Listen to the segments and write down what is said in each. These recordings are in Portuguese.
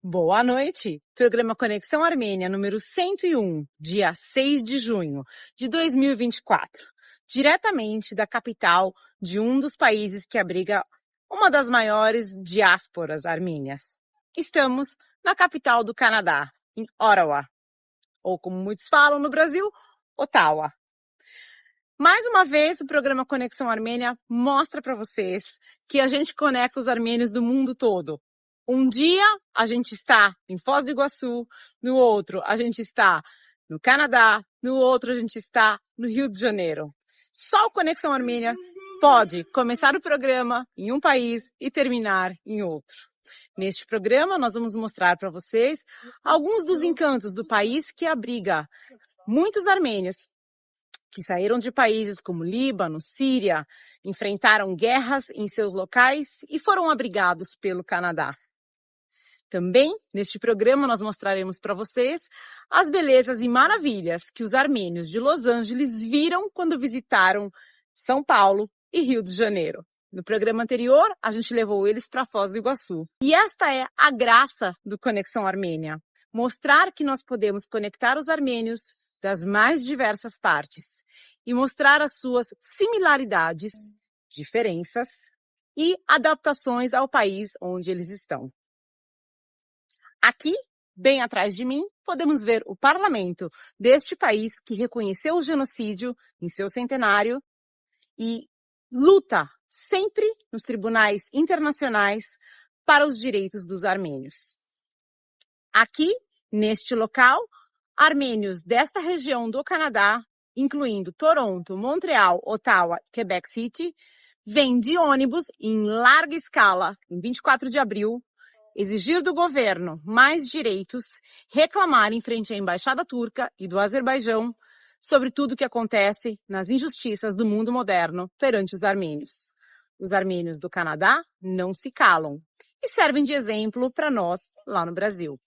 Boa noite! Programa Conexão Armênia, número 101, dia 6 de junho de 2024. Diretamente da capital de um dos países que abriga uma das maiores diásporas armênias. Estamos na capital do Canadá, em Ottawa, ou como muitos falam no Brasil, Ottawa. Mais uma vez, o programa Conexão Armênia mostra para vocês que a gente conecta os armênios do mundo todo. Um dia a gente está em Foz do Iguaçu, no outro a gente está no Canadá, no outro a gente está no Rio de Janeiro. Só o Conexão Armênia pode começar o programa em um país e terminar em outro. Neste programa nós vamos mostrar para vocês alguns dos encantos do país que abriga muitos armênios que saíram de países como Líbano, Síria, enfrentaram guerras em seus locais e foram abrigados pelo Canadá. Também, neste programa, nós mostraremos para vocês as belezas e maravilhas que os armênios de Los Angeles viram quando visitaram São Paulo e Rio de Janeiro. No programa anterior, a gente levou eles para Foz do Iguaçu. E esta é a graça do Conexão Armênia, mostrar que nós podemos conectar os armênios das mais diversas partes e mostrar as suas similaridades, diferenças e adaptações ao país onde eles estão. Aqui, bem atrás de mim, podemos ver o parlamento deste país que reconheceu o genocídio em seu centenário e luta sempre nos tribunais internacionais para os direitos dos armênios. Aqui, neste local, armênios desta região do Canadá, incluindo Toronto, Montreal, Ottawa, Quebec City, vêm de ônibus em larga escala, em 24 de abril, exigir do governo mais direitos, reclamar em frente à Embaixada Turca e do Azerbaijão sobre tudo o que acontece nas injustiças do mundo moderno perante os armênios. Os armênios do Canadá não se calam e servem de exemplo para nós lá no Brasil.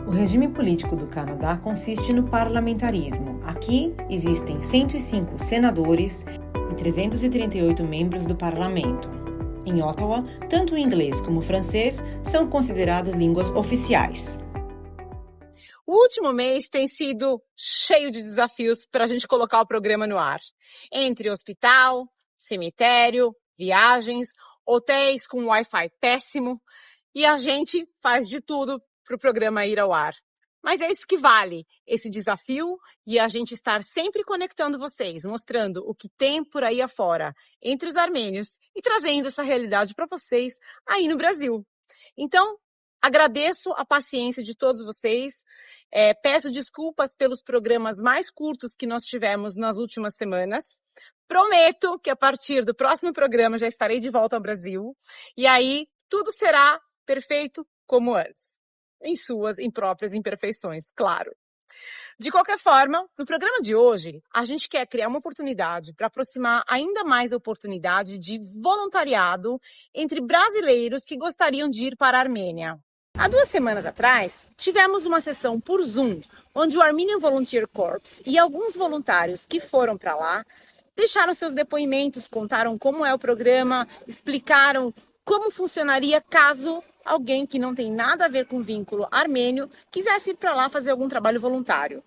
O regime político do Canadá consiste no parlamentarismo. Aqui existem 105 senadores e 338 membros do parlamento. Em Ottawa, tanto o inglês como o francês são consideradas línguas oficiais. O último mês tem sido cheio de desafios para a gente colocar o programa no ar. Entre hospital, cemitério, viagens, hotéis com Wi-Fi péssimo, e a gente faz de tudo para o programa ir ao ar. Mas é isso que vale, esse desafio e a gente estar sempre conectando vocês, mostrando o que tem por aí afora, entre os armênios e trazendo essa realidade para vocês aí no Brasil. Então, agradeço a paciência de todos vocês, peço desculpas pelos programas mais curtos que nós tivemos nas últimas semanas. Prometo que a partir do próximo programa já estarei de volta ao Brasil e aí tudo será perfeito como antes. Em suas impróprias imperfeições, claro. De qualquer forma, no programa de hoje, a gente quer criar uma oportunidade para aproximar ainda mais a oportunidade de voluntariado entre brasileiros que gostariam de ir para a Armênia. Há 2 semanas atrás, tivemos uma sessão por Zoom, onde o Armenian Volunteer Corps e alguns voluntários que foram para lá deixaram seus depoimentos, contaram como é o programa, explicaram como funcionaria caso alguém que não tem nada a ver com vínculo armênio quisesse ir para lá fazer algum trabalho voluntário.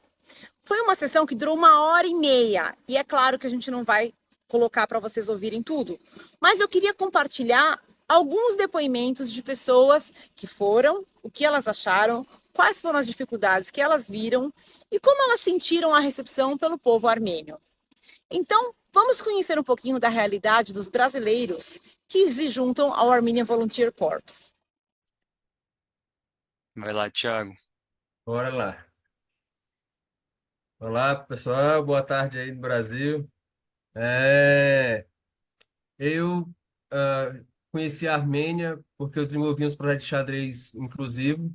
Foi uma sessão que durou 1h30 e é claro que a gente não vai colocar para vocês ouvirem tudo, mas eu queria compartilhar alguns depoimentos de pessoas que foram, o que elas acharam, quais foram as dificuldades que elas viram e como elas sentiram a recepção pelo povo armênio. Então, vamos conhecer um pouquinho da realidade dos brasileiros que se juntam ao Armenian Volunteer Corps. Vai lá, Thiago. Bora lá. Olá, pessoal. Boa tarde aí no Brasil. É, eu conheci a Armênia porque eu desenvolvi uns projetos de xadrez inclusivo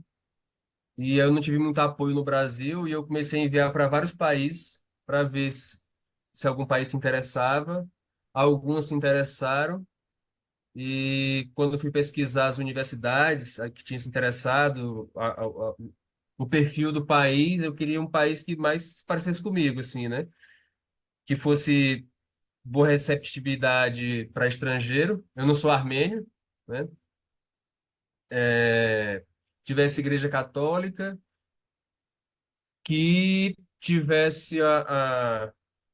e eu não tive muito apoio no Brasil e eu comecei a enviar para vários países para ver se algum país se interessava. Alguns se interessaram e quando eu fui pesquisar as universidades que tinham se interessado, o perfil do país, eu queria um país que mais parecesse comigo, assim, né? Que fosse boa receptividade para estrangeiro. Eu não sou armênio, né? Tivesse igreja católica, que tivesse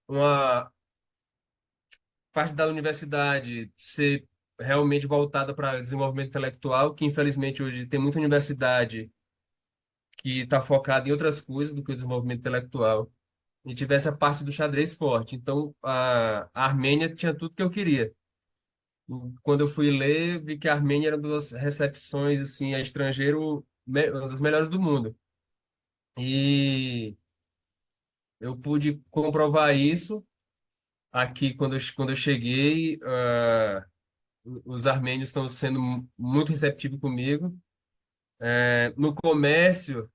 uma parte da universidade ser realmente voltada para desenvolvimento intelectual, que infelizmente hoje tem muita universidade que está focada em outras coisas do que o desenvolvimento intelectual. E tivesse a parte do xadrez forte. Então, a Armênia tinha tudo que eu queria. Quando eu fui ler, vi que a Armênia era uma das recepções assim, a estrangeiro, uma das melhores do mundo. E eu pude comprovar isso aqui quando eu cheguei. Os armênios estão sendo muito receptivos comigo. No comércio,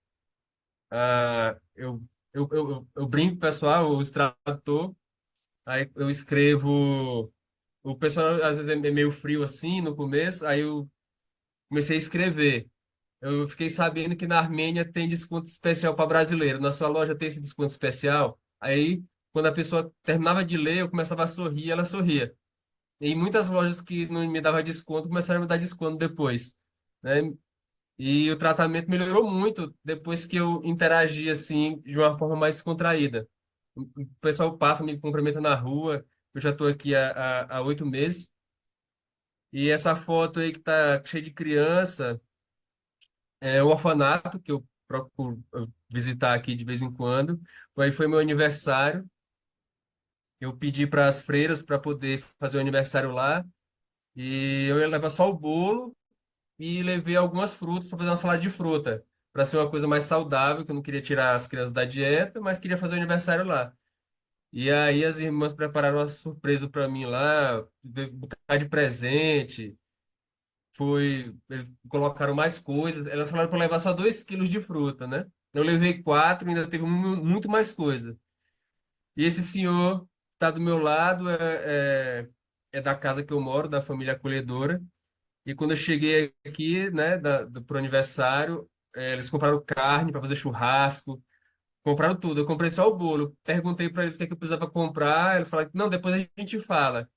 eu brinco, pessoal, o tradutor, aí eu escrevo. O pessoal às vezes é meio frio assim no começo, aí eu comecei a escrever. Eu fiquei sabendo que na Armênia tem desconto especial para brasileiro. Na sua loja tem esse desconto especial. Aí, quando a pessoa terminava de ler, eu começava a sorrir, ela sorria. E muitas lojas que não me davam desconto começaram a me dar desconto depois, né? E o tratamento melhorou muito depois que eu interagi assim de uma forma mais descontraída. O pessoal passa, me cumprimenta na rua. Eu já estou aqui há 8 meses. E essa foto aí que tá cheia de criança é o orfanato que eu procuro visitar aqui de vez em quando. Aí foi meu aniversário. Eu pedi para as freiras para poder fazer o aniversário lá. E eu ia levar só o bolo e levei algumas frutas para fazer uma salada de fruta, para ser uma coisa mais saudável, que eu não queria tirar as crianças da dieta, mas queria fazer o aniversário lá. E aí as irmãs prepararam uma surpresa para mim lá, um bocado de presente. Eles colocaram mais coisas. Elas falaram para levar só 2 quilos de fruta, né? Eu levei 4, ainda teve muito mais coisa. E esse senhor está do meu lado, é da casa que eu moro, da família acolhedora. E quando eu cheguei aqui, né, pro aniversário, eles compraram carne para fazer churrasco, compraram tudo. Eu comprei só o bolo. Perguntei para eles o que é que eu precisava comprar. Eles falaram, não, depois a gente fala.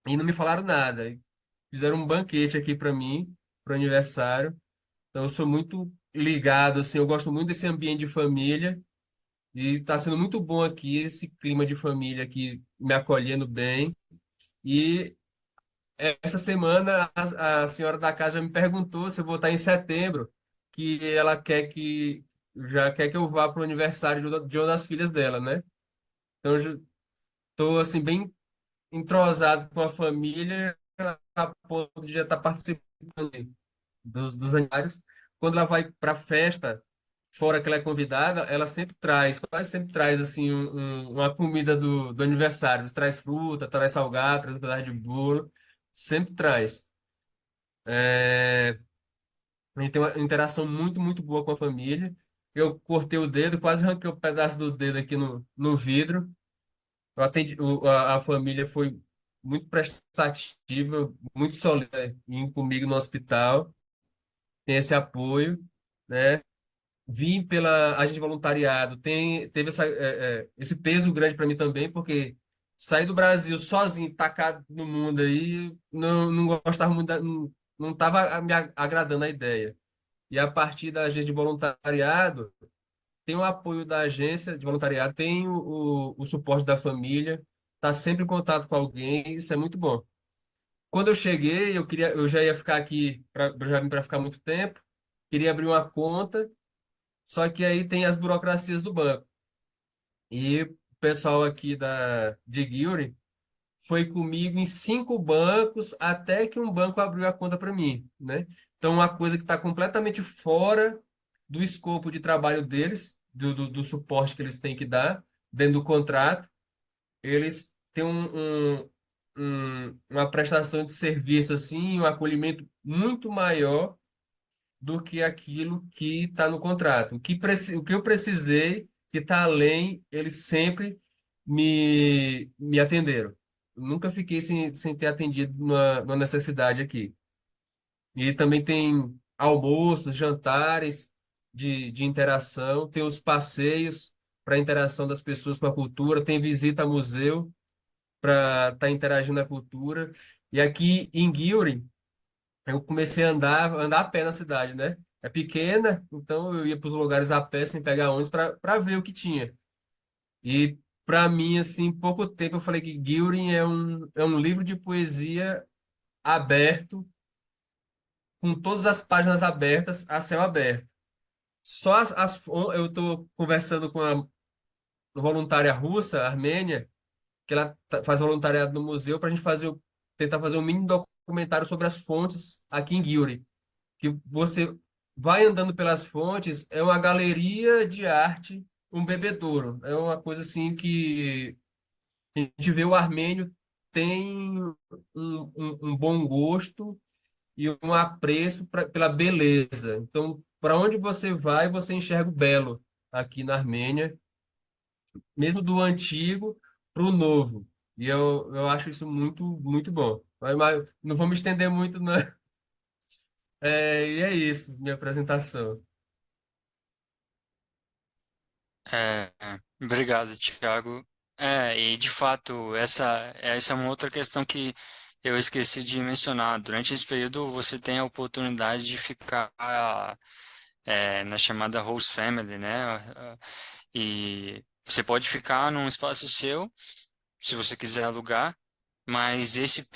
E não me falaram nada. E fizeram um banquete aqui para mim, pro aniversário. Então, eu sou muito ligado, assim, eu gosto muito desse ambiente de família e está sendo muito bom aqui esse clima de família aqui me acolhendo bem. E essa semana a senhora da casa já me perguntou se eu vou estar em setembro, que ela quer que já quer que eu vá para o aniversário de uma das filhas dela, né? Então, eu estou assim bem entrosado com a família a ponto de já estar participando dos aniversários. Quando ela vai para a festa, fora que ela é convidada, ela sempre traz, quase sempre traz assim uma comida do aniversário. Traz fruta, traz salgado, traz um pedaço de bolo, sempre traz. A gente tem uma interação muito, muito boa com a família. Eu cortei o dedo, quase arranquei um pedaço do dedo aqui no vidro. Eu atendi, a família foi muito prestativa, muito solista em comigo no hospital. Tem esse apoio, né? Vim pela agente de voluntariado, teve esse peso grande para mim também, porque sair do Brasil sozinho, tacado no mundo aí, não gostava muito, não estava me agradando a ideia. E a partir da agência de voluntariado, tem o apoio da agência de voluntariado, tem o suporte da família, tá sempre em contato com alguém, isso é muito bom. Quando eu cheguei, eu já ia ficar aqui, eu já vim para ficar muito tempo, queria abrir uma conta, só que aí tem as burocracias do banco. E o pessoal aqui de Guilty foi comigo em 5 bancos até que um banco abriu a conta para mim, né? Então, uma coisa que está completamente fora do escopo de trabalho deles, do suporte que eles têm que dar dentro do contrato, eles têm uma prestação de serviço assim, um acolhimento muito maior do que aquilo que está no contrato. O que eu precisei, que está além, eles sempre me atenderam. Eu nunca fiquei sem ter atendido numa necessidade aqui. E também tem almoços, jantares de interação, tem os passeios para interação das pessoas com a cultura, tem visita a museu para estar interagindo a cultura. E aqui em Guilherme, eu comecei a andar a pé na cidade, né? É pequena, então eu ia para os lugares a pé sem pegar ônibus para ver o que tinha. E para mim, assim, em pouco tempo eu falei que Gilding é um livro de poesia aberto, com todas as páginas abertas, a céu aberto. Só eu estou conversando com a voluntária russa, armênia, que ela faz voluntariado no museu para a gente tentar fazer um mini documentário sobre as fontes aqui em Gilding. Que você vai andando pelas fontes, é uma galeria de arte, um bebedouro. É uma coisa assim que a gente vê o armênio tem um bom gosto e um apreço pela beleza. Então, para onde você vai, você enxerga o belo aqui na Armênia, mesmo do antigo para o novo. E eu acho isso muito, muito bom. Mas não vou me estender muito, né? E é isso, minha apresentação. Obrigado, Thiago. E de fato, essa é uma outra questão que eu esqueci de mencionar. Durante esse período, você tem a oportunidade de ficar na chamada host family, né? E você pode ficar num espaço seu, se você quiser alugar, mas esse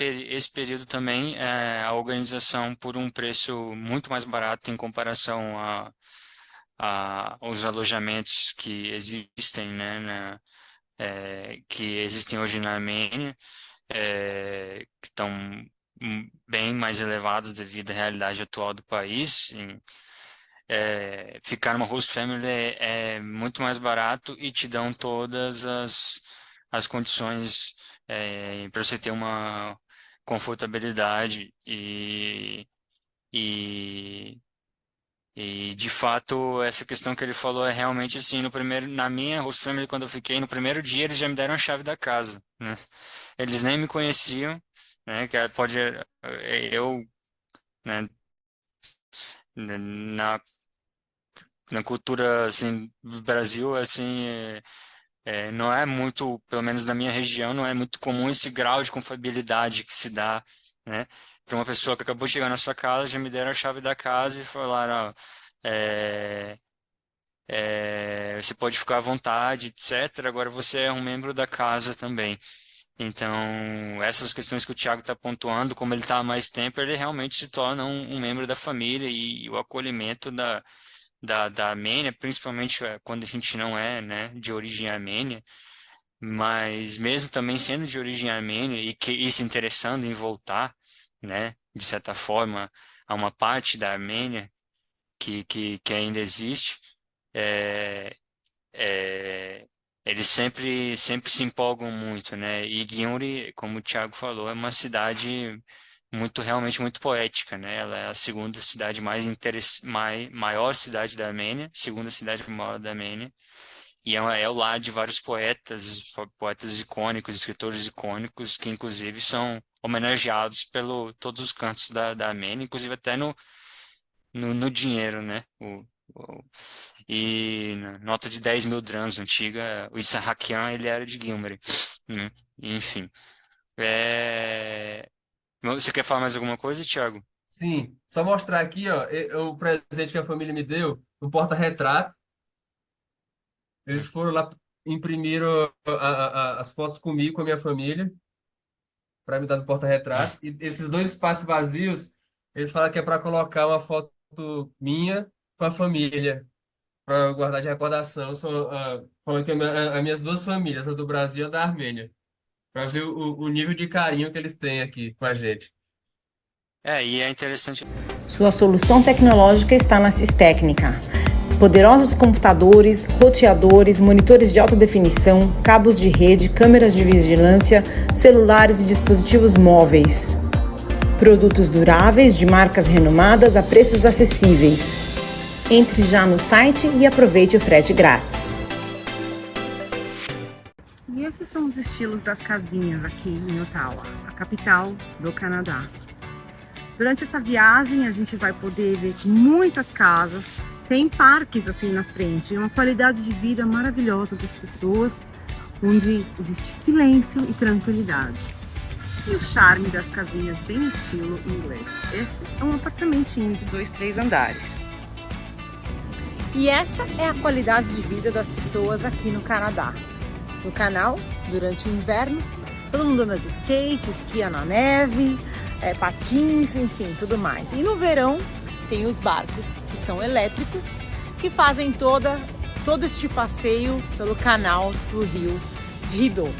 período também, a organização por um preço muito mais barato em comparação aos alojamentos que existem, né, que existem hoje na Armênia, que estão bem mais elevados devido à realidade atual do país. Ficar numa host family é muito mais barato e te dão todas as condições para você ter uma confortabilidade e e de fato, essa questão que ele falou é realmente assim, na minha host family, quando eu fiquei, no primeiro dia eles já me deram a chave da casa, né? Eles nem me conheciam, né? Eu, né, na, na cultura, assim, do Brasil, assim, não é muito, pelo menos na minha região, não é muito comum esse grau de confiabilidade que se dá, né? Para uma pessoa que acabou de chegar na sua casa, já me deram a chave da casa e falaram, ó, é, você pode ficar à vontade, etc. Agora você é um membro da casa também. Então, essas questões que o Thiago está pontuando, como ele está há mais tempo, ele realmente se torna um membro da família e o acolhimento da Armênia, principalmente quando a gente não é, né, de origem armênia, mas mesmo também sendo de origem armênia e se interessando em voltar, né, de certa forma, a uma parte da Armênia que ainda existe. É, é, Eles sempre se empolgam muito, né? E Gyumri, como o Thiago falou, é uma cidade realmente muito poética, né? Ela é a segunda cidade maior cidade da Armênia, segunda cidade maior da Armênia, e é o lar de vários poetas icônicos, escritores icônicos, que inclusive são homenageados pelo todos os cantos da Armênia, inclusive até no dinheiro, né? E na nota de 10 mil drams antiga, o Issahakian, ele era de Gyumri, né? Enfim. É... Você quer falar mais alguma coisa, Thiago? Sim, só mostrar aqui, ó, o presente que a família me deu, um porta-retrato. Eles foram lá, imprimiram as fotos comigo, com a minha família, para me dar no porta-retrato. E esses dois espaços vazios, eles falam que é para colocar uma foto minha com a família, para guardar de recordação. São, falam que as minhas duas famílias, a do Brasil e a da Armênia, para ver o nível de carinho que eles têm aqui com a gente. E é interessante. Sua solução tecnológica está na Cistécnica. Poderosos computadores, roteadores, monitores de alta definição, cabos de rede, câmeras de vigilância, celulares e dispositivos móveis. Produtos duráveis de marcas renomadas a preços acessíveis. Entre já no site e aproveite o frete grátis. E esses são os estilos das casinhas aqui em Ottawa, a capital do Canadá. Durante essa viagem a gente vai poder ver muitas casas, tem parques assim na frente, uma qualidade de vida maravilhosa das pessoas, onde existe silêncio e tranquilidade. E o charme das casinhas bem estilo inglês. Esse é um apartamentinho de 2-3 andares. E essa é a qualidade de vida das pessoas aqui no Canadá. No canal, durante o inverno, todo mundo anda de skate, esquia na neve, patins, enfim, tudo mais. E no verão tem os barcos, que são elétricos, que fazem todo este passeio pelo canal do rio Rideau.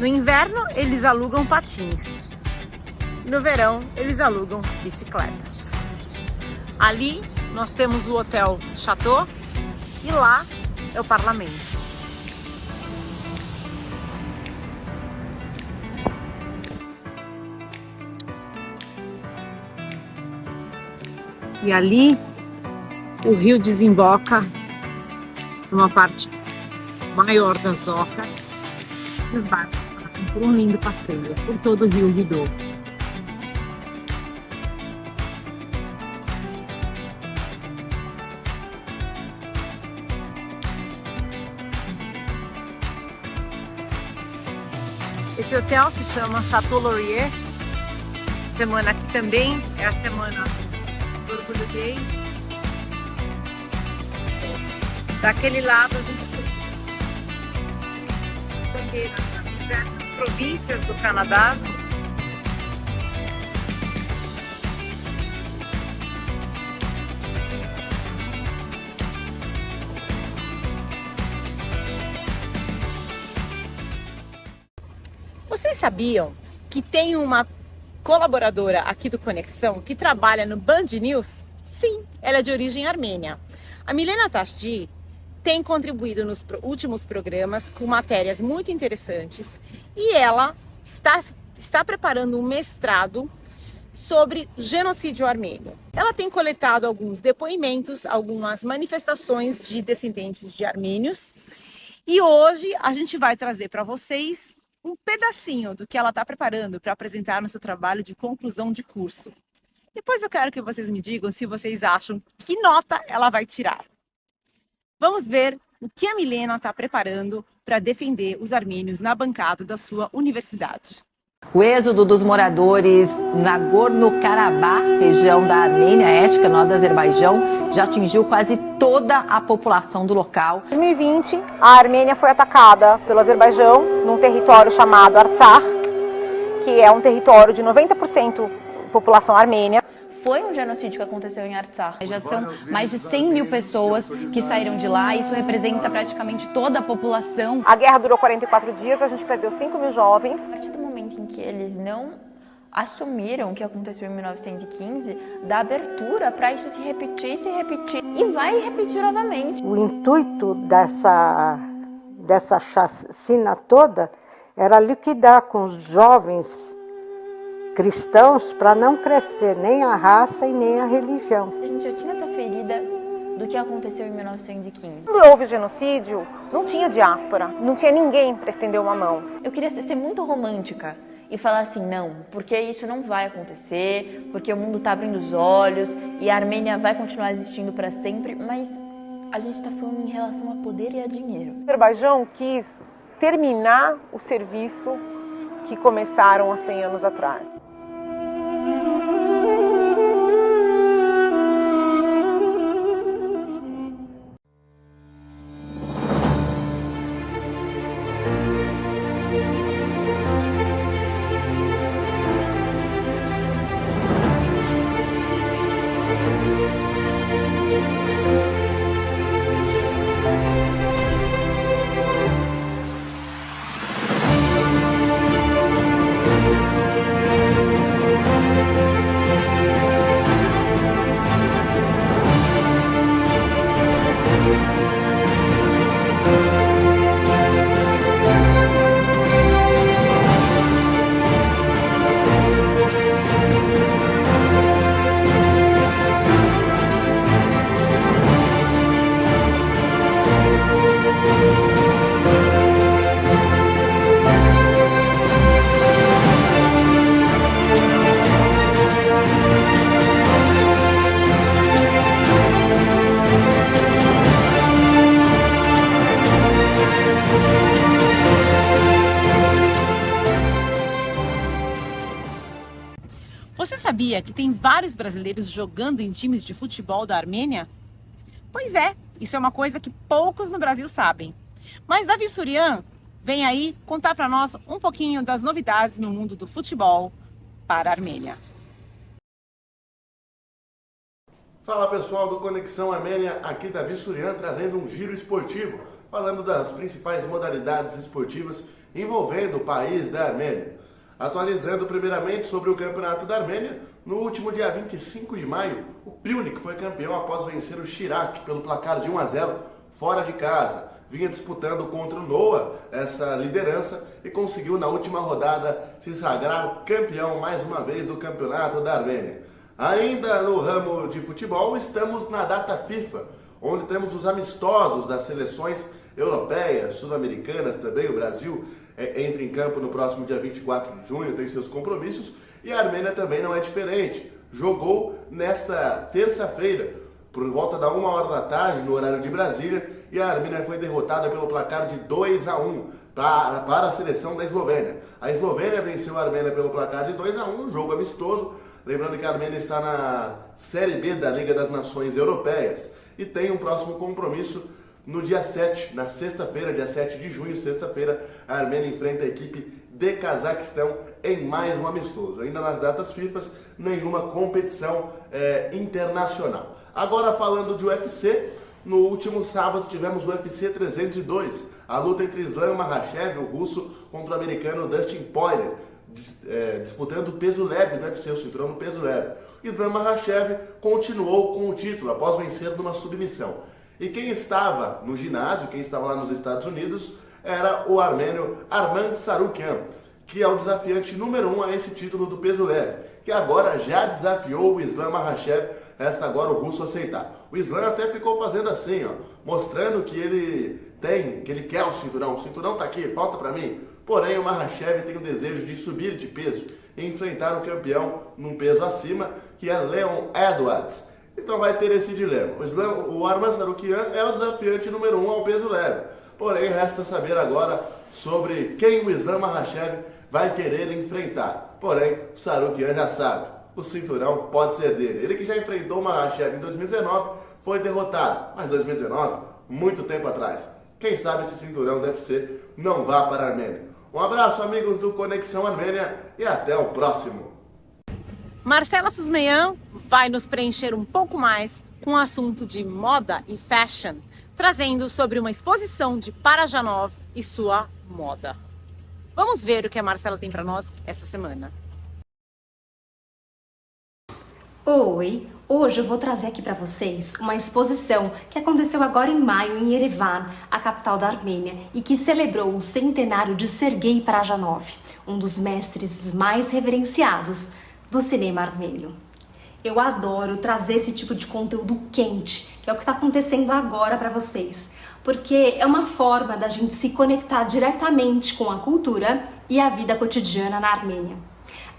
No inverno, eles alugam patins. No verão, eles alugam bicicletas. Ali, nós temos o Hotel Chateau e lá é o Parlamento. E ali, o rio desemboca numa parte maior das docas e os barcos passam por um lindo passeio por todo o rio Rideau. Esse hotel se chama Chateau Laurier. Semana aqui também é a semana do Orgulho Gay. Daquele lado a gente tem nas províncias do Canadá. Vocês sabiam que tem uma colaboradora aqui do Conexão que trabalha no Band News? Sim, ela é de origem armênia. A Milena Tashdi tem contribuído nos últimos programas com matérias muito interessantes e ela está preparando um mestrado sobre genocídio armênio. Ela tem coletado alguns depoimentos, algumas manifestações de descendentes de armênios e hoje a gente vai trazer para vocês um pedacinho do que ela está preparando para apresentar no seu trabalho de conclusão de curso. Depois eu quero que vocês me digam se vocês acham que nota ela vai tirar. Vamos ver o que a Milena está preparando para defender os armênios na bancada da sua universidade. O êxodo dos moradores Nagorno-Karabakh, região da Armênia étnica, norte do Azerbaijão, já atingiu quase toda a população do local. Em 2020, a Armênia foi atacada pelo Azerbaijão num território chamado Artsakh, que é um território de 90% população armênia. Foi um genocídio que aconteceu em Artsakh. Já são mais de 100 mil pessoas que saíram de lá, isso representa praticamente toda a população. A guerra durou 44 dias, a gente perdeu 5 mil jovens. A partir do momento em que eles não assumiram o que aconteceu em 1915, dá abertura para isso se repetir e vai repetir novamente. O intuito dessa chacina toda era liquidar com os jovens cristãos para não crescer nem a raça e nem a religião. A gente já tinha essa ferida do que aconteceu em 1915. Quando houve genocídio, não tinha diáspora, não tinha ninguém para estender uma mão. Eu queria ser muito romântica e falar assim, não, porque isso não vai acontecer, porque o mundo está abrindo os olhos e a Armênia vai continuar existindo para sempre, mas a gente está falando em relação a poder e a dinheiro. O Azerbaijão quis terminar o serviço que começaram há 100 anos atrás. Você sabia que tem vários brasileiros jogando em times de futebol da Armênia? Pois é, isso é uma coisa que poucos no Brasil sabem. Mas Davi Surian vem aí contar para nós um pouquinho das novidades no mundo do futebol para a Armênia. Fala pessoal do Conexão Armênia, aqui Davi Surian trazendo um giro esportivo, falando das principais modalidades esportivas envolvendo o país da Armênia. Atualizando primeiramente sobre o Campeonato da Armênia, no último dia 25 de maio, o Pryunik foi campeão após vencer o Shirak pelo placar de 1-0 fora de casa. Vinha disputando contra o Noah essa liderança e conseguiu na última rodada se sagrar campeão mais uma vez do Campeonato da Armênia. Ainda no ramo de futebol, estamos na data FIFA, onde temos os amistosos das seleções europeias, sul-americanas também, o Brasil entra em campo no próximo dia 24 de junho, tem seus compromissos, e a Armênia também não é diferente. Jogou nesta terça-feira, por volta da 1h da tarde, no horário de Brasília, e a Armênia foi derrotada pelo placar de 2-1 para a seleção da Eslovênia. A Eslovênia venceu a Armênia pelo placar de 2-1, jogo amistoso, lembrando que a Armênia está na Série B da Liga das Nações Europeias, e tem um próximo compromisso no dia 7, na sexta-feira, dia 7 de junho, sexta-feira, a Armênia enfrenta a equipe de Cazaquistão em mais um amistoso. Ainda nas datas FIFA, nenhuma competição internacional. Agora falando de UFC, no último sábado tivemos o UFC 302, a luta entre Islam Makhachev, o russo, contra o americano Dustin Poirier, disputando o peso leve do UFC, o cinturão no peso leve. Islam Makhachev continuou com o título após vencer numa submissão. E quem estava no ginásio, quem estava lá nos Estados Unidos, era o armênio Arman Tsarukyan, que é o desafiante número 1 a esse título do peso leve, que agora já desafiou o Islam Makhachev, resta agora o russo aceitar. O Islam até ficou fazendo assim, ó, mostrando que ele quer o cinturão tá aqui, falta pra mim. Porém, o Makhachev tem o desejo de subir de peso e enfrentar o campeão num peso acima, que é Leon Edwards. Então vai ter esse dilema. O Arman Tsarukyan é o desafiante número 1 ao peso leve. Porém, resta saber agora sobre quem o Islam Makhachev vai querer enfrentar. Porém, o Tsarukyan já sabe, o cinturão pode ser dele. Ele que já enfrentou o Makhachev em 2019, foi derrotado. Mas 2019, muito tempo atrás. Quem sabe esse cinturão do UFC não vá para a Armênia. Um abraço, amigos do Conexão Armênia, e até o próximo. Marcela Susmeian vai nos preencher um pouco mais com o assunto de moda e fashion, trazendo sobre uma exposição de Parajanov e sua moda. Vamos ver o que a Marcela tem para nós essa semana. Oi! Hoje eu vou trazer aqui para vocês uma exposição que aconteceu agora em maio em Yerevan, a capital da Armênia, e que celebrou o centenário de Sergei Parajanov, um dos mestres mais reverenciados do cinema armênio. Eu adoro trazer esse tipo de conteúdo quente, que é o que está acontecendo agora para vocês. porque é uma forma da gente se conectar diretamente com a cultura e a vida cotidiana na Armênia.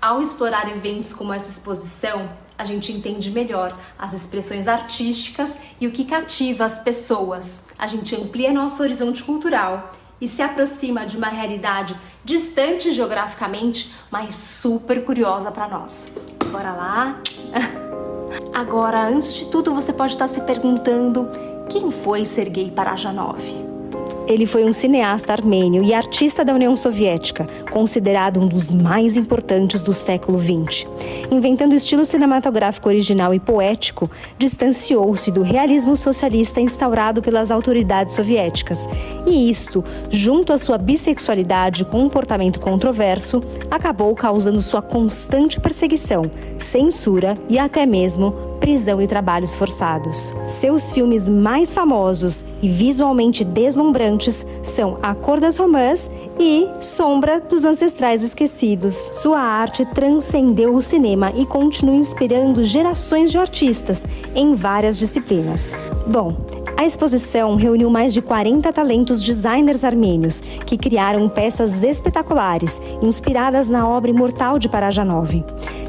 Ao explorar eventos como essa exposição, a gente entende melhor as expressões artísticas e o que cativa as pessoas. A gente amplia nosso horizonte cultural e se aproxima de uma realidade distante geograficamente, mas super curiosa para nós. Bora lá? Agora, antes de tudo, você pode estar se perguntando: quem foi Sergei Parajanov? Ele foi um cineasta armênio e artista da União Soviética, considerado um dos mais importantes do século XX. Inventando o estilo cinematográfico original e poético, distanciou-se do realismo socialista instaurado pelas autoridades soviéticas. E isto, junto à sua bissexualidade e comportamento controverso, acabou causando sua constante perseguição, censura e até mesmo prisão e trabalhos forçados. Seus filmes mais famosos e visualmente deslumbrantes são A Cor das Romãs e Sombra dos Ancestrais Esquecidos. Sua arte transcendeu o cinema e continua inspirando gerações de artistas em várias disciplinas. Bom, a exposição reuniu mais de 40 talentos designers armênios que criaram peças espetaculares, inspiradas na obra imortal de Parajanov.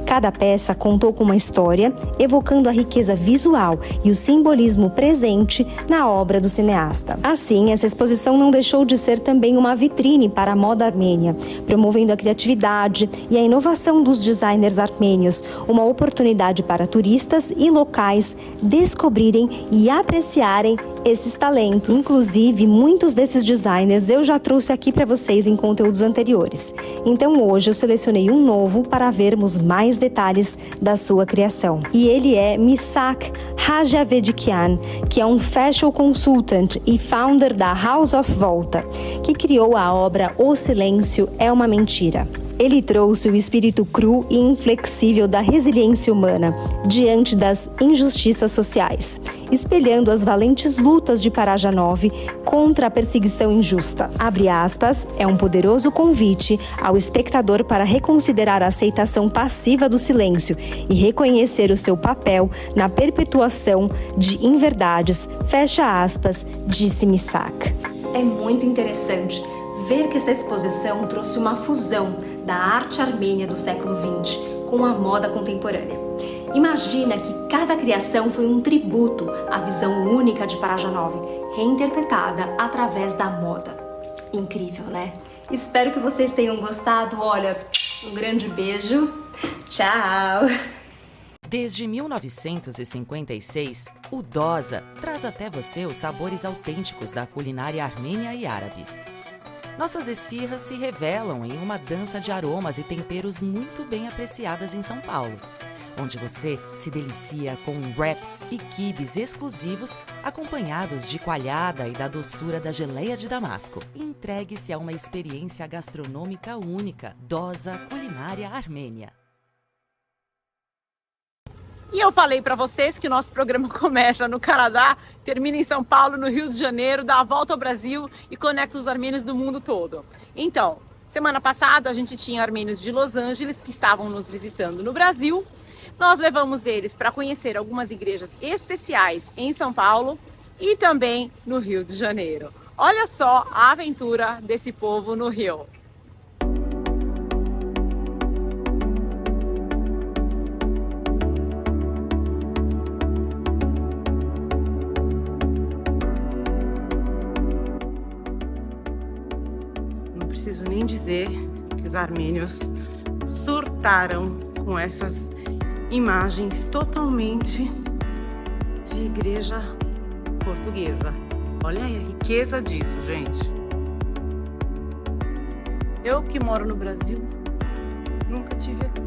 Cada peça contou com uma história, evocando a riqueza visual e o simbolismo presente na obra do cineasta. Assim, essa exposição não deixou de ser também uma vitrine para a moda armênia, promovendo a criatividade e a inovação dos designers armênios, uma oportunidade para turistas e locais descobrirem e apreciarem esses talentos. Inclusive, muitos desses designers eu já trouxe aqui para vocês em conteúdos anteriores. Então hoje eu selecionei um novo para vermos mais detalhes da sua criação. E ele é Misak Hajavedikian, que é um fashion consultant e founder da House of Volta, que criou a obra O Silêncio é uma Mentira. Ele trouxe o espírito cru e inflexível da resiliência humana diante das injustiças sociais, espelhando as valentes lutas de Parajanov contra a perseguição injusta. Abre aspas, é um poderoso convite ao espectador para reconsiderar a aceitação passiva do silêncio e reconhecer o seu papel na perpetuação de inverdades, fecha aspas, disse Misak. É muito interessante ver que essa exposição trouxe uma fusão da arte armênia do século XX com a moda contemporânea. Imagina que cada criação foi um tributo à visão única de Parajanov, reinterpretada através da moda. Incrível, né? Espero que vocês tenham gostado. Olha, um grande beijo. Tchau! Desde 1956, o Dosa traz até você os sabores autênticos da culinária armênia e árabe. Nossas esfirras se revelam em uma dança de aromas e temperos muito bem apreciadas em São Paulo, onde você se delicia com wraps e quibes exclusivos acompanhados de coalhada e da doçura da geleia de Damasco. Entregue-se a uma experiência gastronômica única. Dosa Culinária Armênia. E eu falei para vocês que o nosso programa começa no Canadá, termina em São Paulo, no Rio de Janeiro, dá a volta ao Brasil e conecta os armênios do mundo todo. Então, semana passada a gente tinha armênios de Los Angeles que estavam nos visitando no Brasil. Nós levamos eles para conhecer algumas igrejas especiais em São Paulo e também no Rio de Janeiro. Olha só a aventura desse povo no Rio. Não preciso nem dizer que os armênios surtaram com essas imagens totalmente de igreja portuguesa. Olha a riqueza disso, gente. Eu que moro no Brasil, nunca tive aqui.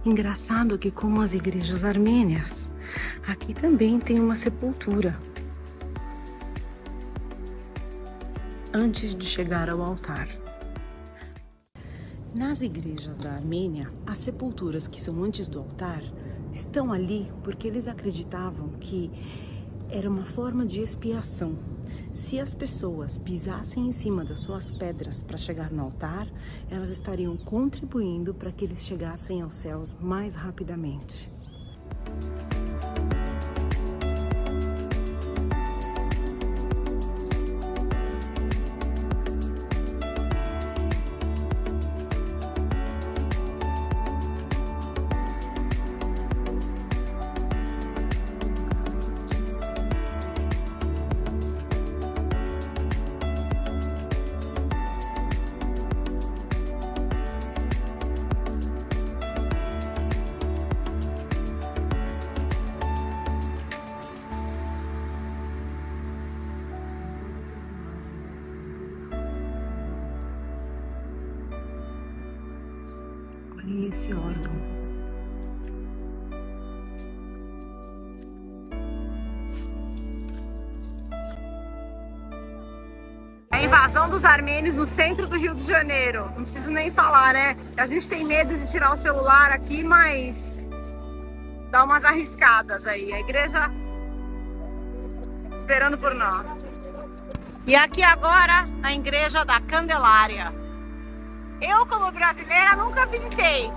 Engraçado que, como as igrejas armênias, aqui também tem uma sepultura antes de chegar ao altar. Nas igrejas da Armênia, as sepulturas que são antes do altar estão ali porque eles acreditavam que era uma forma de expiação. Se as pessoas pisassem em cima das suas pedras para chegar no altar, elas estariam contribuindo para que eles chegassem aos céus mais rapidamente. Olhem esse órgão. A invasão dos armênios no centro do Rio de Janeiro. Não preciso nem falar, né? A gente tem medo de tirar o celular aqui, mas dá umas arriscadas aí. A igreja esperando por nós. E aqui agora, na igreja da Candelária. Eu, como brasileira, nunca visitei.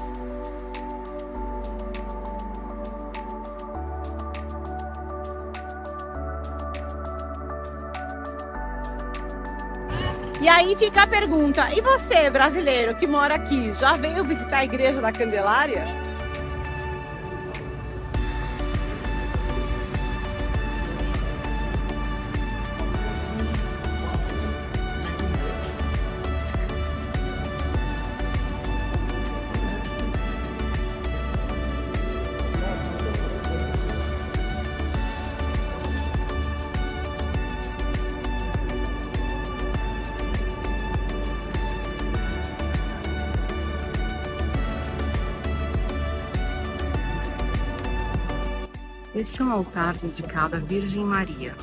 E aí fica a pergunta, e você, brasileiro, que mora aqui, já veio visitar a igreja da Candelária? Este é um altar dedicado à Virgem Maria.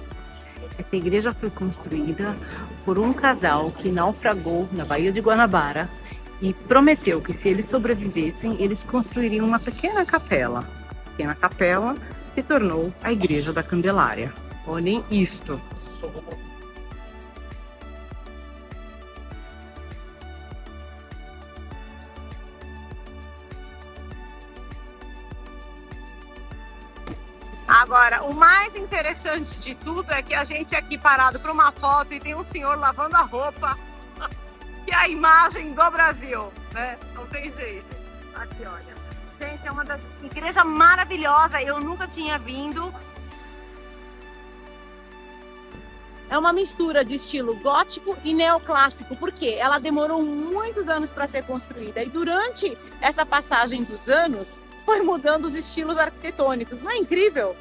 Essa igreja foi construída por um casal que naufragou na Baía de Guanabara e prometeu que se eles sobrevivessem, eles construiriam uma pequena capela. A pequena capela se tornou a Igreja da Candelária. Olhem isto! Agora, o mais interessante de tudo é que a gente é aqui parado para uma foto e tem um senhor lavando a roupa, que é a imagem do Brasil, né? Não tem jeito. Aqui, olha. Gente, é uma das igrejas maravilhosas, eu nunca tinha vindo. É uma mistura de estilo gótico e neoclássico, porque ela demorou muitos anos para ser construída e durante essa passagem dos anos foi mudando os estilos arquitetônicos. Não é incrível?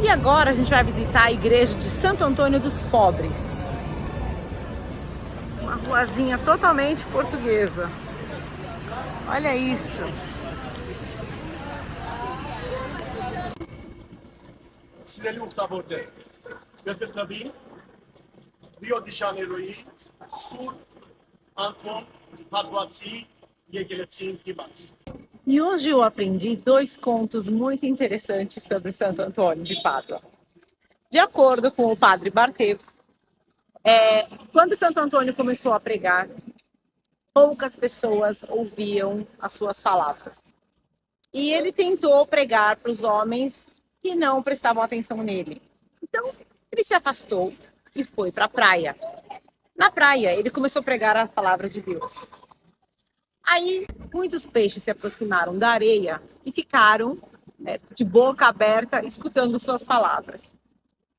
E agora a gente vai visitar a igreja de Santo Antônio dos Pobres. Uma ruazinha totalmente portuguesa. Olha isso! Rio de Janeiro, Sul, Antwerp, Paduaci e Egelețin, Timaț. E hoje eu aprendi 2 contos muito interessantes sobre Santo Antônio de Pádua. De acordo com o padre Bartevo, quando Santo Antônio começou a pregar, poucas pessoas ouviam as suas palavras. E ele tentou pregar para os homens que não prestavam atenção nele. Então, ele se afastou e foi para a praia. Na praia, ele começou a pregar a palavra de Deus. Aí, muitos peixes se aproximaram da areia e ficaram de boca aberta, escutando suas palavras.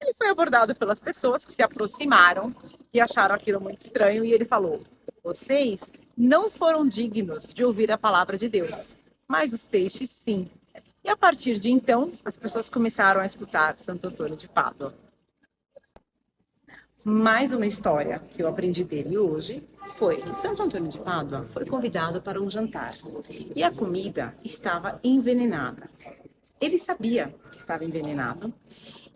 Ele foi abordado pelas pessoas que se aproximaram e acharam aquilo muito estranho, e ele falou: vocês não foram dignos de ouvir a palavra de Deus, mas os peixes sim. E a partir de então, as pessoas começaram a escutar Santo Antônio de Pádua. Mais uma história que eu aprendi dele hoje foi que Santo Antônio de Pádua foi convidado para um jantar e a comida estava envenenada. Ele sabia que estava envenenado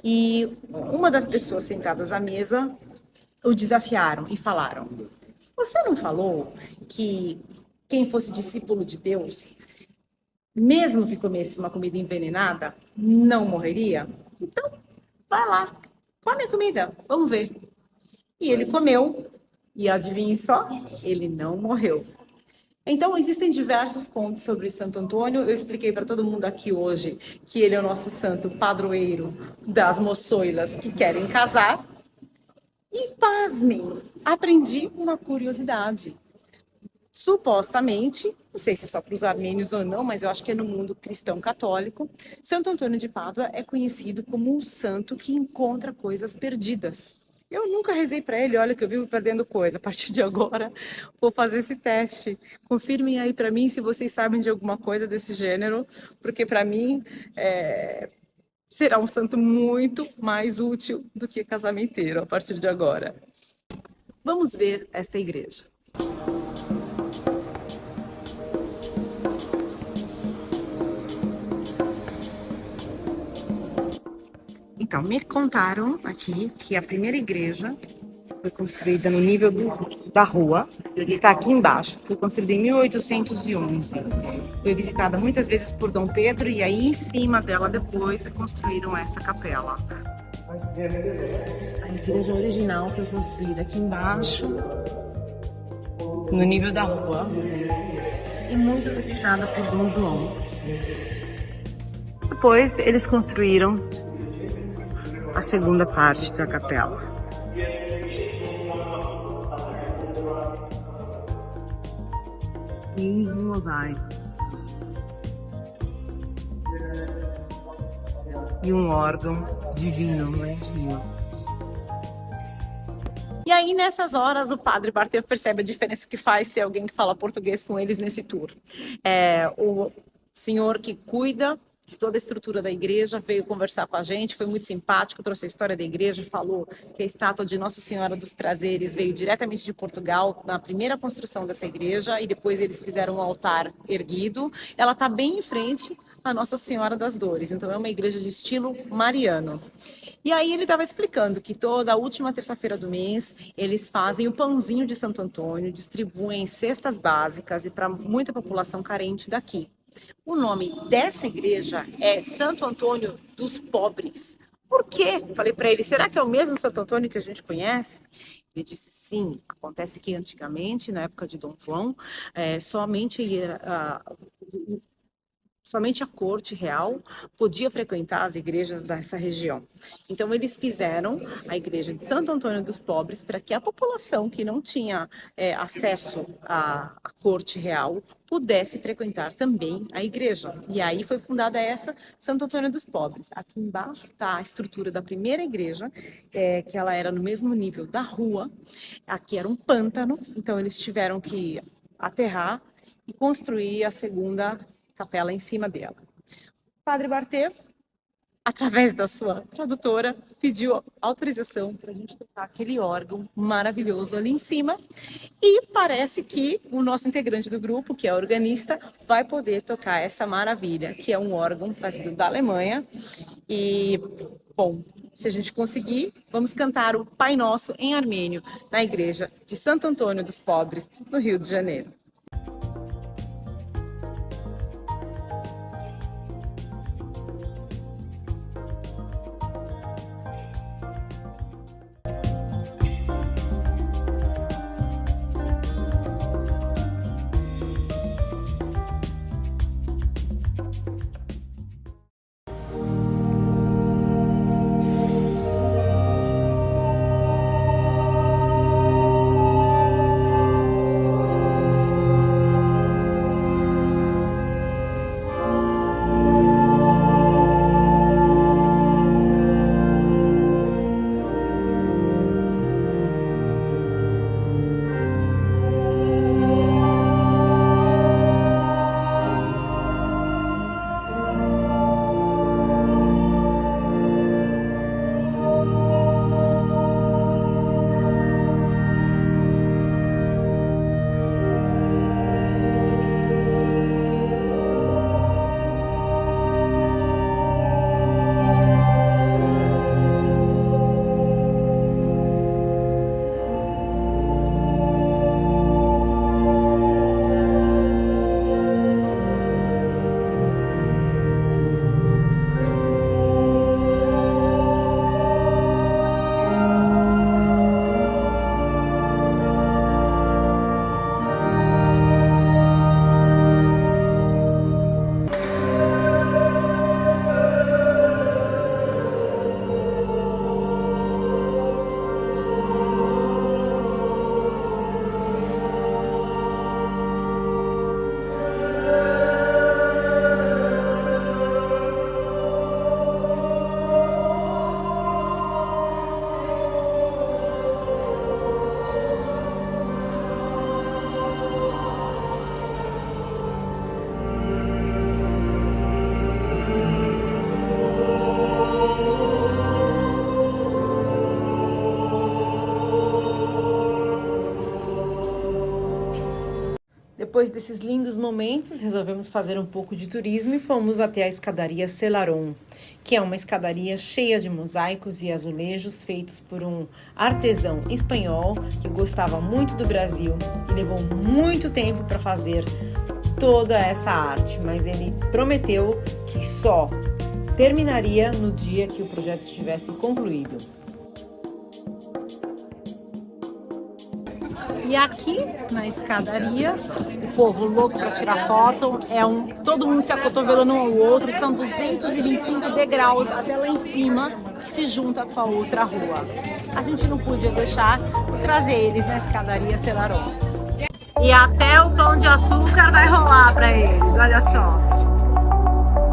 e uma das pessoas sentadas à mesa o desafiaram e falaram: você não falou que quem fosse discípulo de Deus mesmo que comesse uma comida envenenada, não morreria? Então, vai lá, come a comida, vamos ver. E ele comeu, e adivinhe só, ele não morreu. Então, existem diversos contos sobre Santo Antônio. Eu expliquei para todo mundo aqui hoje que ele é o nosso santo padroeiro das moçoilas que querem casar. E, pasmem, aprendi uma curiosidade. Supostamente, não sei se é só para os armênios ou não, mas eu acho que é no mundo cristão católico, Santo Antônio de Pádua é conhecido como um santo que encontra coisas perdidas. Eu nunca rezei para ele, olha que eu vivo perdendo coisa. A partir de agora, vou fazer esse teste. Confirmem aí para mim se vocês sabem de alguma coisa desse gênero, porque para mim será um santo muito mais útil do que casamenteiro a partir de agora. Vamos ver esta igreja. Então, me contaram aqui que a primeira igreja foi construída no nível da rua, está aqui embaixo, foi construída em 1811. Foi visitada muitas vezes por Dom Pedro e aí em cima dela depois construíram esta capela. A igreja original foi construída aqui embaixo, no nível da rua, e muito visitada por Dom João. Depois eles construíram a segunda parte da capela. Lindos mosaicos. E um órgão divino, né? E aí, nessas horas, o padre Barteu percebe a diferença que faz ter alguém que fala português com eles nesse tour. O senhor que cuida de toda a estrutura da igreja veio conversar com a gente, foi muito simpático, trouxe a história da igreja, falou que a estátua de Nossa Senhora dos Prazeres veio diretamente de Portugal na primeira construção dessa igreja e depois eles fizeram um altar erguido. Ela está bem em frente à Nossa Senhora das Dores, então é uma igreja de estilo mariano. E aí ele estava explicando que toda a última terça-feira do mês eles fazem o pãozinho de Santo Antônio, distribuem cestas básicas e para muita população carente daqui. O nome dessa igreja é Santo Antônio dos Pobres. Por quê? Falei para ele, será que é o mesmo Santo Antônio que a gente conhece? Ele disse sim. Acontece que antigamente, na época de Dom João, somente a corte real podia frequentar as igrejas dessa região. Então, eles fizeram a igreja de Santo Antônio dos Pobres para que a população que não tinha acesso à corte real pudesse frequentar também a igreja. E aí foi fundada essa Santo Antônio dos Pobres. Aqui embaixo está a estrutura da primeira igreja, que ela era no mesmo nível da rua. Aqui era um pântano, então eles tiveram que aterrar e construir a segunda capela em cima dela. O padre Barteu, através da sua tradutora, pediu autorização para a gente tocar aquele órgão maravilhoso ali em cima e parece que o nosso integrante do grupo, que é organista, vai poder tocar essa maravilha, que é um órgão trazido da Alemanha e, bom, se a gente conseguir, vamos cantar o Pai Nosso em armênio na igreja de Santo Antônio dos Pobres, no Rio de Janeiro. Depois desses lindos momentos, resolvemos fazer um pouco de turismo e fomos até a escadaria Celaron, que é uma escadaria cheia de mosaicos e azulejos feitos por um artesão espanhol que gostava muito do Brasil e levou muito tempo para fazer toda essa arte, mas ele prometeu que só terminaria no dia que o projeto estivesse concluído. E aqui na escadaria, o povo louco para tirar foto, todo mundo se acotovelando um ao outro, são 225 degraus até lá em cima, que se junta com a outra rua. A gente não podia deixar de trazer eles na escadaria Celaron. E até o pão de açúcar vai rolar para eles, olha só.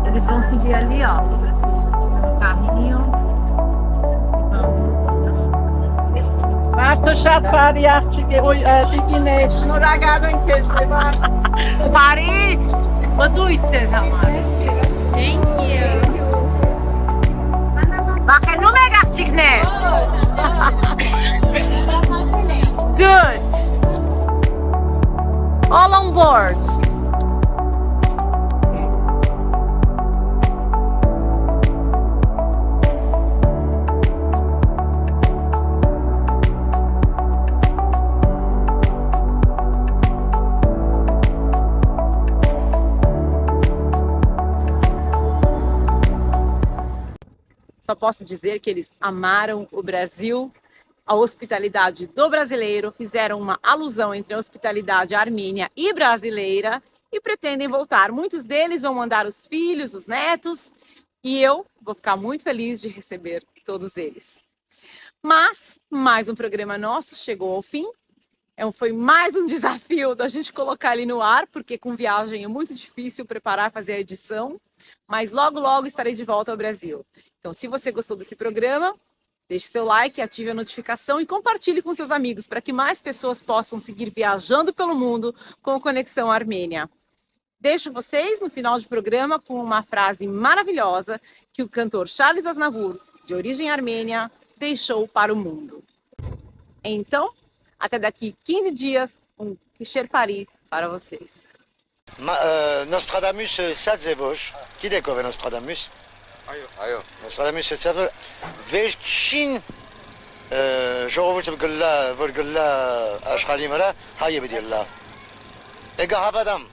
Eles vão subir ali, ó, no carrinho. Marta Chapari, Artiginesh, Noragaran Keslevar. Paris! Badujte zaman. Thank you. Bakın o mega çıkne. Good. All on board. Só posso dizer que eles amaram o Brasil, a hospitalidade do brasileiro, fizeram uma alusão entre a hospitalidade armênia e brasileira e pretendem voltar. Muitos deles vão mandar os filhos, os netos, e eu vou ficar muito feliz de receber todos eles. Mas mais um programa nosso chegou ao fim. Foi mais um desafio da gente colocar ele no ar, porque com viagem é muito difícil preparar, fazer a edição. Mas logo, logo estarei de volta ao Brasil. Então, se você gostou desse programa, deixe seu like, ative a notificação e compartilhe com seus amigos para que mais pessoas possam seguir viajando pelo mundo com o Conexão Armênia. Deixo vocês no final do programa com uma frase maravilhosa que o cantor Charles Aznavour, de origem armênia, deixou para o mundo. Então, até daqui 15 dias, Kisher Paris para vocês. Nostradamus Sadzebosh, qui découvre Nostradamus? Ayo. Nostradamus Sadzebosh, Velchin, Jorovut Bgalla, Ashkali Mala, Haye Bidillah. Ega Habadam.